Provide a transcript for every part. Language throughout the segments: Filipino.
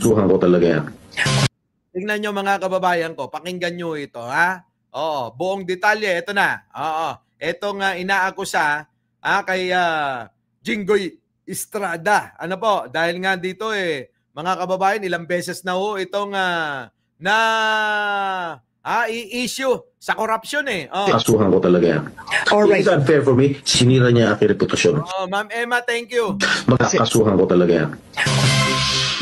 Suhan ko talaga yan. Tingnan nyo mga kababayan ko, pakinggan nyo ito, ha? Oo, buong detalye, ito na. Oo, itong inaakusa kay Jinggoy Estrada. Ano po, dahil nga dito mga kababayan, ilang beses na itong i-issue sa corruption Kasuhan ko talaga yan. Alright. It's unfair for me. Sinira niya aking reputasyon. Ma'am Emma, thank you. Magkakasuhan ko talaga yan.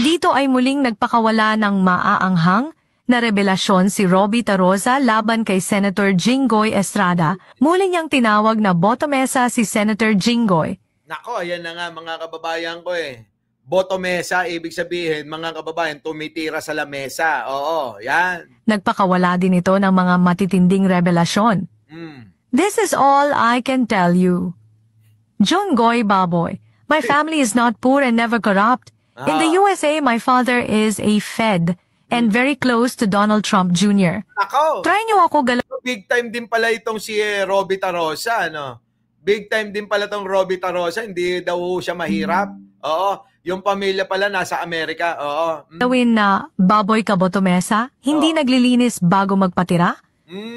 Dito ay muling nagpakawala ng maaanghang na revelasyon si Robby Taroza laban kay Senator Jinggoy Estrada. Muli niyang tinawag na botomesa si Senator Jinggoy. Nako, ayan na nga mga kababayan ko Botomesa, ibig sabihin mga kababayan, tumitira sa lamesa. Oo, yan. Nagpakawala din ito ng mga matitinding revelasyon. This is all I can tell you. Jinggoy Baboy, my family is not poor and never corrupt. In the USA, my father is a Fed and very close to Donald Trump Jr. Ako! Try niyo ako Big time din pala itong si Robby Taroza, ano? Big time din pala itong Robby Taroza, hindi daw siya mahirap. Oo, yung pamilya pala nasa Amerika. Oo. Gawin na baboy ka botomesa, hindi naglilinis bago magpatira?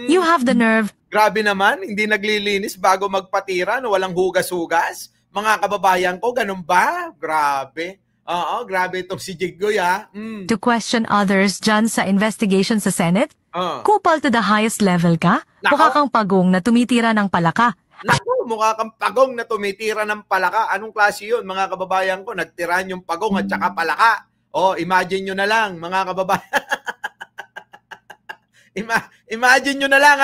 You have the nerve. Grabe naman, hindi naglilinis bago magpatira, no? Walang hugas-hugas. Mga kababayan ko, ganun ba? Grabe. Oo, grabe itong si Jinggoy, To question others dyan sa investigation sa Senate? Kupal to the highest level ka? Mukha kang pagong na tumitira ng palaka. Naku, mukha kang pagong na tumitira ng palaka. Anong klase yun, mga kababayan ko? Nagtiran yung pagong at saka palaka. Imagine nyo na lang, mga kababayan. Imagine nyo na lang,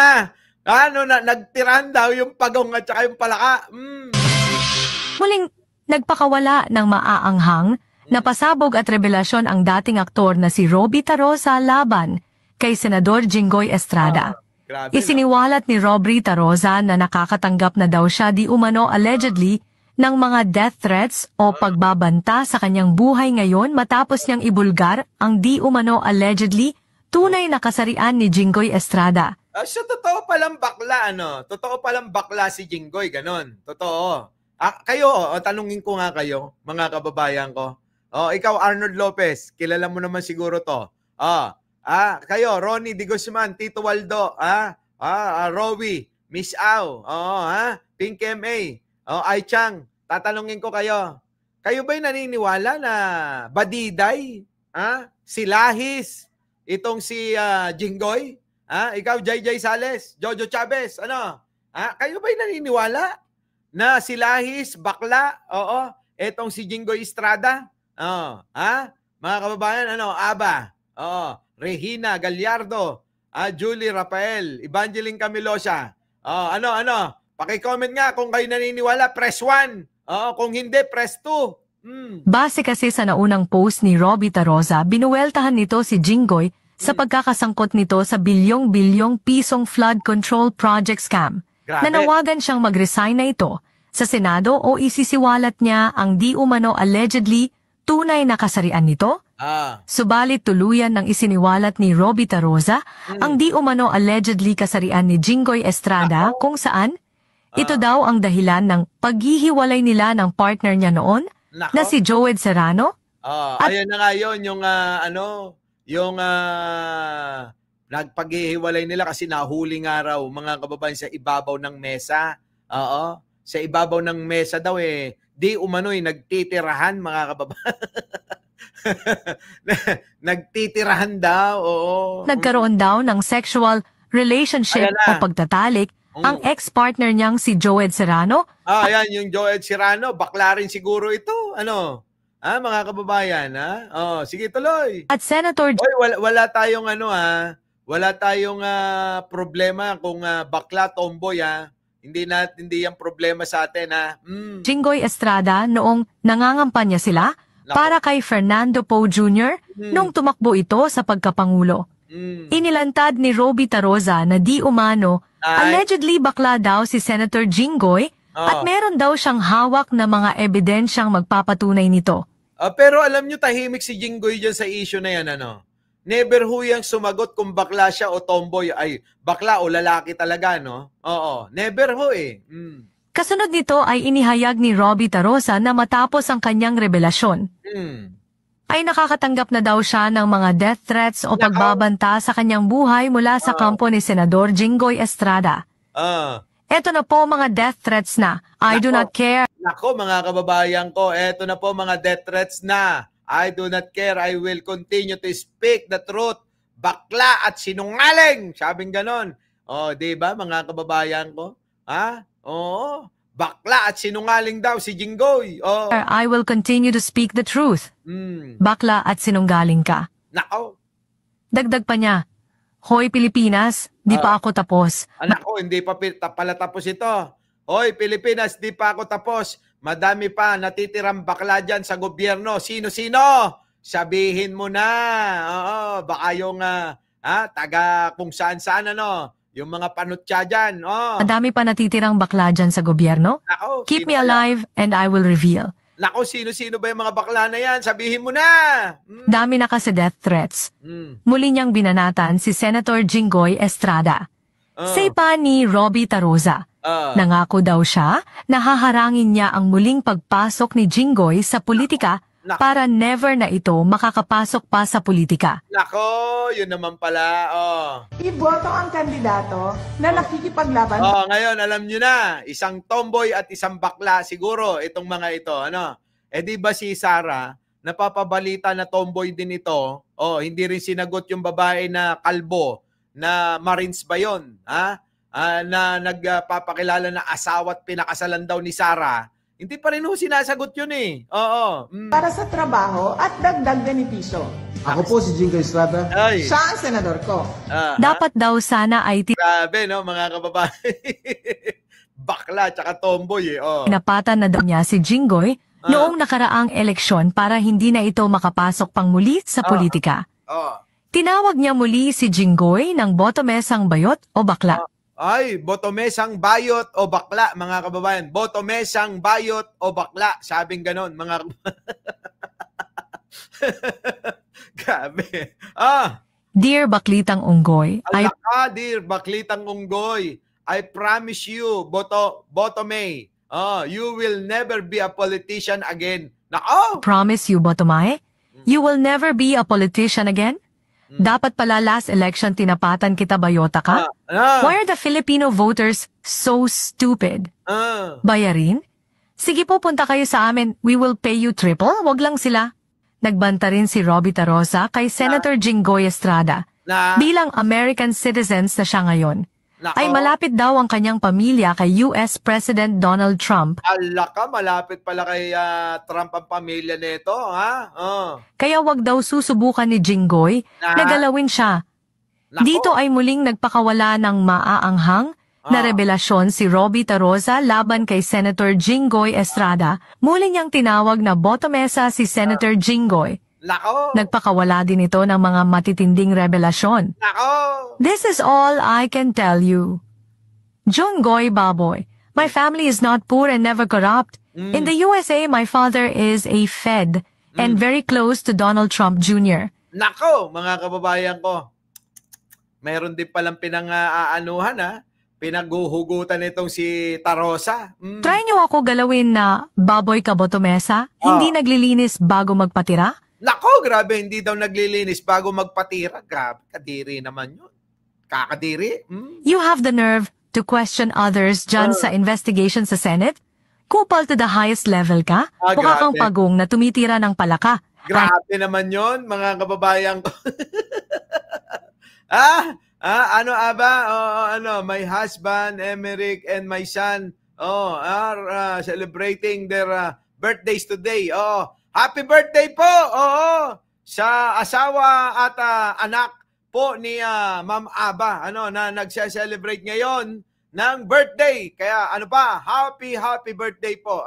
nagtiran daw yung pagong at saka yung palaka. Muling nagpakawala ng maaanghang na pasabog at revelasyon ang dating aktor na si Robby Taroza laban kay Senador Jinggoy Estrada. Isiniwalat ni Robby Taroza na nakakatanggap na daw siya di umano allegedly ng mga death threats o pagbabanta sa kanyang buhay ngayon matapos niyang ibulgar ang di umano allegedly tunay na kasarian ni Jinggoy Estrada. So totoo palang bakla, Totoo palang bakla si Jinggoy, ganon. Totoo. Kayo, tanungin ko nga kayo, mga kababayan ko. Ikaw, Arnold Lopez, kilala mo naman siguro to. Kayo, Ronnie Di Guzman, Tito Waldo, Rowie, Miss Au, Pink M.A., Ai Chang, tatanungin ko kayo. Kayo ba'y naniniwala na Badiday, si Lahis, itong si Jinggoy, ikaw, JJ Sales, Jojo Chavez, kayo ba'y naniniwala na si Lahis, bakla, etong si Jinggoy Estrada, mga kababayan, Aba, Regina Gallardo, Julie Rafael, Evangeline Camilosa, paki-comment nga kung kayo naniniwala, press 1, kung hindi, press 2. Base kasi sa naunang post ni Robby Taroza, binuweltahan nito si Jinggoy sa pagkakasangkot nito sa bilyong-bilyong pisong flood control project scam. Nanawagan siyang mag-resign na ito sa Senado o isisiwalat niya ang di umano allegedly tunay na kasarian nito? Subalit tuluyan ng isiniwalat ni Robby Taroza ang di umano allegedly kasarian ni Jinggoy Estrada kung saan ito daw ang dahilan ng paghihiwalay nila ng partner niya noon na si Joed Serrano. Ayan na nga yun, yung nagpaghihiwalay nila kasi nahuli nga raw mga kababayan sa ibabaw ng mesa. Sa ibabaw ng mesa daw di umano'y nagtitirahan mga kababayan. Nagtitirahan daw, Nagkaroon daw ng sexual relationship o pagtatalik ang ex-partner niyang si Joed Serrano. Ayan, yung Joed Serrano, bakla rin siguro ito. Mga kababayan, sige tuloy. At Senator wala tayong wala tayong problema kung bakla tomboy Hindi yung problema sa atin Jinggoy Estrada noong nangangampanya sila para kay Fernando Poe Jr. nung tumakbo ito sa pagkapangulo. Inilantad ni Robby Taroza na di umano allegedly bakla daw si Senator Jinggoy at meron daw siyang hawak na mga ebidensyang magpapatunay nito. Pero alam nyo, tahimik si Jinggoy dyan sa issue na yan, Never huyang sumagot kung bakla siya o tomboy. Ay, bakla o lalaki talaga, Never Kasunod nito ay inihayag ni Robby Taroza na matapos ang kanyang revelasyon. ay nakakatanggap na daw siya ng mga death threats o pagbabanta sa kanyang buhay mula sa kampo ni Senador Jinggoy Estrada. Eto na po mga death threats na. I do not care. Nako mga kababayan ko, eto na po mga death threats na. I do not care. I will continue to speak the truth. Bakla at sinungaling. Sabing ganon. Di ba mga kababayan ko? Ha? Oo. Bakla at sinungaling daw si Jinggoy. I will continue to speak the truth. Bakla at sinungaling ka. Nako. Dagdag pa niya, Hoy Pilipinas, di pa ako tapos. Anak ko, hindi pa pala tapos ito. Hoy Pilipinas, di pa ako tapos. Madami pa natitirang bakla dyan sa gobyerno. Sino-sino? Sabihin mo na. Baka yung taga kung saan-saan yung mga panutya dyan. Madami pa natitirang bakla dyan sa gobyerno? Nako, Keep me alive and I will reveal. Nako, sino-sino ba yung mga bakla na yan? Sabihin mo na! Dami na kasi death threats. Muli niyang binanatan si Senator Jinggoy Estrada. Sa ipa ni Robbie Taroza. Nangako daw siya na haharangin niya ang muling pagpasok ni Jinggoy sa politika para never na ito makakapasok pa sa politika. Nako, yun naman pala. Iboto ang kandidato na nakikipaglaban. Ngayon, alam nyo na, isang tomboy at isang bakla siguro itong mga ito. Di ba si Sara, napapabalita na tomboy din ito, hindi rin sinagot yung babae na kalbo, na Marines ba yun? Na nagpapakilala na asawa at pinakasalan daw ni Sara. Hindi pa rin sinasagot yun eh. Para sa trabaho at dagdag benepisyo. Ako po si Jinggoy Estrada. Siya ang senador ko. Dapat daw sana ay Grabe, no, mga kababae. Bakla tsaka tomboy eh. Napatan na daw niya si Jinggoy noong nakaraang eleksyon para hindi na ito makapasok pang muli sa politika. Tinawag niya muli si Jinggoy ng botomesang bayot o bakla. Ay, botomesang bayot o bakla, mga kababayan. Botomesang bayot o bakla. Sabing ganon, mga Grabe. Dear Baklitang Unggoy, dear Baklitang Unggoy, I promise you, Botome, you will never be a politician again. Nako! Promise you, Botomay, you will never be a politician again? Dapat pala last election tinapatan kita bayota ka? Why are the Filipino voters so stupid? Bayarin? Sige po, punta kayo sa amin. We will pay you triple. Wag lang sila. Nagbanta rin si Robbie Taroza kay Senator Jinggoy Estrada. Bilang American citizens na siya ngayon, ay malapit daw ang kanyang pamilya kay US President Donald Trump. Alaka, malapit pala kay Trump ang pamilya nito, ha? Kaya wag daw susubukan ni Jinggoy na galawin siya. Dito ay muling nagpakawala ng maaanghang na revelasyon si Robbie Taroza laban kay Senator Jinggoy Estrada. Muli niyang tinawag na botomesa si Senator Jinggoy. Nako! Nagpakawala din ito ng mga matitinding revelasyon. Nako! This is all I can tell you. Jinggoy Baboy, my family is not poor and never corrupt. In the USA, my father is a Fed and very close to Donald Trump Jr. Nako, mga kababayan ko. Meron din palang pinang-aanuhan, pinaghuhugutan itong si Taroza. Try niyo ako galawin na baboy ka botomesa, hindi naglilinis bago magpatira? Nako, grabe, hindi daw naglilinis bago magpatira. Grabe, kadiri naman yun. Kakadiri. You have the nerve to question others dyan sa investigation sa Senate? Kupal to the highest level ka? Mukha kang pagong na tumitira ng palaka. Grabe naman yon, mga kababayan ko. My husband, Emerick, and my son are celebrating their birthdays today. Happy birthday po! Sa asawa at anak po ni Ma'am Aba, na nagse-celebrate ngayon ng birthday. Kaya happy birthday po.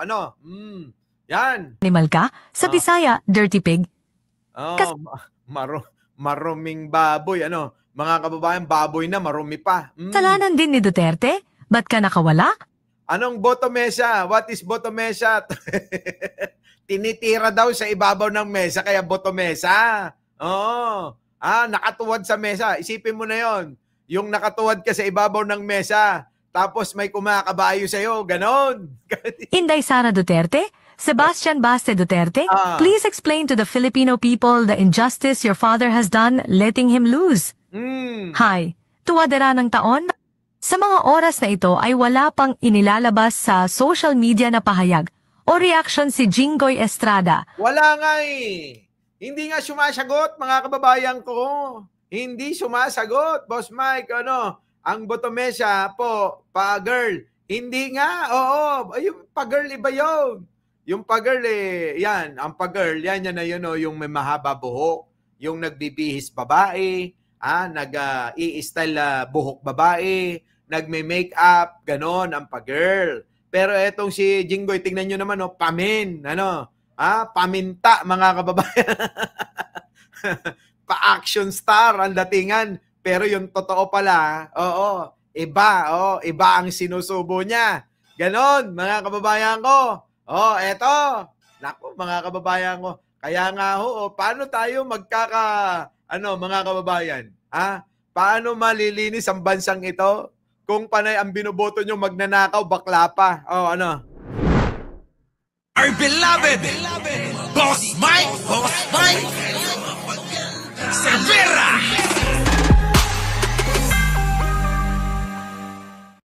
Yan. Animal ka? Sa Bisaya, dirty pig. Maruming baboy. Mga kababayan, baboy na, marumi pa. Kasalanan din ni Duterte? Ba't ka nakawala? Anong botomesa? What is botomesa? Tinitira daw sa ibabaw ng mesa, kaya botomesa. Nakatuwad sa mesa. Isipin mo na yon. Yung nakatuwad ka sa ibabaw ng mesa, tapos may kumakabayo sa'yo, ganon. Inday Sara Duterte, Sebastian Baste Duterte, Ah. please explain to the Filipino people the injustice your father has done letting him lose. Hi, tuwadera ng taon? Sa mga oras na ito ay wala pang inilalabas sa social media na pahayag o reaction si Jinggoy Estrada. Wala nga eh. Hindi nga sumasagot, mga kababayan ko. Hindi sumasagot, Boss Mike. Ang Botomesa po, pa-girl. Hindi nga, oo. Yung pa-girl, iba yun. Yung pa-girl yan. Ang pa-girl, yan na yun, yung may mahaba buhok. Yung nagbibihis babae, nag-i-style buhok babae, nagme-makeup, ganon ang pa-girl. Pero etong si Jinggoy, tingnan nyo naman, pamin, paminta, mga kababayan. Pa-action star ang datingan. Pero yung totoo pala, iba ang sinusubo niya. Ganon, mga kababayan ko. Eto. Naku, mga kababayan ko. Kaya nga paano tayo mga kababayan? Paano malilinis ang bansang ito? Kung panay ang binoboto nyo magnanakaw, bakla pa. Our beloved Boss Mike,